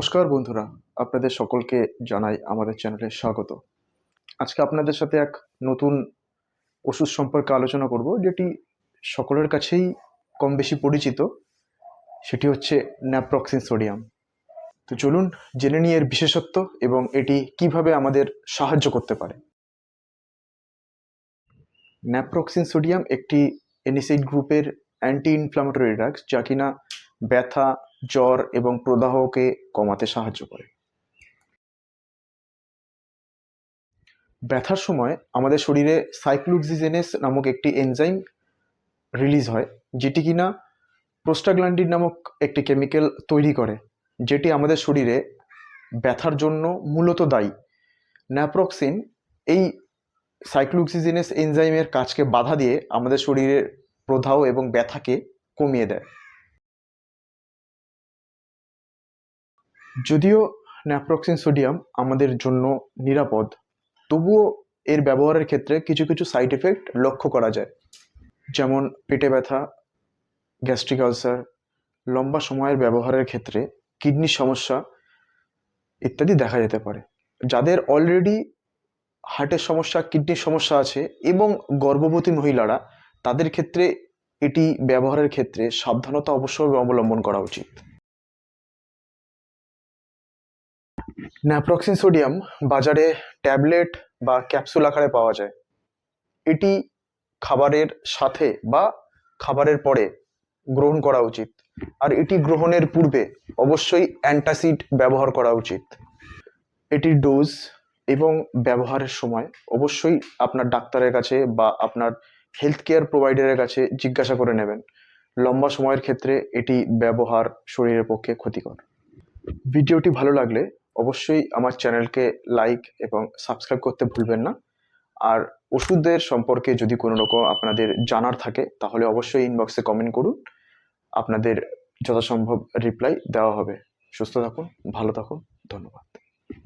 নমস্কার বন্ধুরা, আপনাদের সকলকে জানাই আমাদের চ্যানেলে স্বাগত। আজকে আপনাদের সাথে এক নতুন ওষুধ সম্পর্কে আলোচনা করব, যেটি সকলের কাছেই কম বেশি পরিচিত। সেটি হচ্ছে ন্যাপ্রক্সিন সোডিয়াম। তো চলুন জেনে নিই এর বিশেষত্ব এবং এটি কিভাবে আমাদের সাহায্য করতে পারে। ন্যাপ্রক্সিন সোডিয়াম একটি এনিসাইড গ্রুপের অ্যান্টি ইনফ্ল্যামেটরি ড্রাগস, যা কিনা ব্যথা, জ্বর এবং প্রদাহকে কমাতে সাহায্য করে। ব্যথার সময় আমাদের শরীরে সাইক্লোক্সিজেনেস নামক একটি এনজাইম রিলিজ হয়, যেটি কিনা প্রোস্টাগ্ল্যান্ডিন নামক একটি কেমিক্যাল তৈরি করে, যেটি আমাদের শরীরে ব্যথার জন্য মূলত দায়ী। ন্যাপ্রক্সিন এই সাইক্লোক্সিজেনেস এনজাইমের কাজকে বাধা দিয়ে আমাদের শরীরের প্রদাহ এবং ব্যথাকে কমিয়ে দেয়। যদিও ন্যাপ্রক্সিন সোডিয়াম আমাদের জন্য নিরাপদ, তবুও এর ব্যবহারের ক্ষেত্রে কিছু কিছু সাইড এফেক্ট লক্ষ্য করা যায়, যেমন পেটে ব্যথা, গ্যাস্ট্রিক আলসার, লম্বা সময়ের ব্যবহারের ক্ষেত্রে কিডনির সমস্যা ইত্যাদি দেখা যেতে পারে। যাদের অলরেডি হার্টের সমস্যা, কিডনির সমস্যা আছে এবং গর্ভবতী মহিলারা, তাদের ক্ষেত্রে এটি ব্যবহারের ক্ষেত্রে সাবধানতা অবশ্যই অবলম্বন করা উচিত। ন্যাপ্রক্সিন সোডিয়াম বাজারে ট্যাবলেট বা ক্যাপসুল আকারে পাওয়া যায়। এটি খাবারের সাথে বা খাবারের পরে গ্রহণ করা উচিত, আর এটি গ্রহণের পূর্বে অবশ্যই অ্যান্টাসিড ব্যবহার করা উচিত। এটির ডোজ এবং ব্যবহারের সময় অবশ্যই আপনার ডাক্তারের কাছে বা আপনার হেলথ কেয়ার প্রোভাইডারের কাছে জিজ্ঞাসা করে নেবেন। লম্বা সময়ের ক্ষেত্রে এটি ব্যবহার শরীরের পক্ষে ক্ষতিকর। ভিডিওটি ভালো লাগলে অবশ্যই আমার চ্যানেলকে লাইক এবং সাবস্ক্রাইব করতে ভুলবেন না। আর ওষুধের সম্পর্কে যদি কোনো রকম আপনাদের জানার থাকে, তাহলে অবশ্যই ইনবক্সে কমেন্ট করুন। আপনাদের যথাসম্ভব রিপ্লাই দেওয়া হবে। সুস্থ থাকুন, ভালো থাকুন, ধন্যবাদ।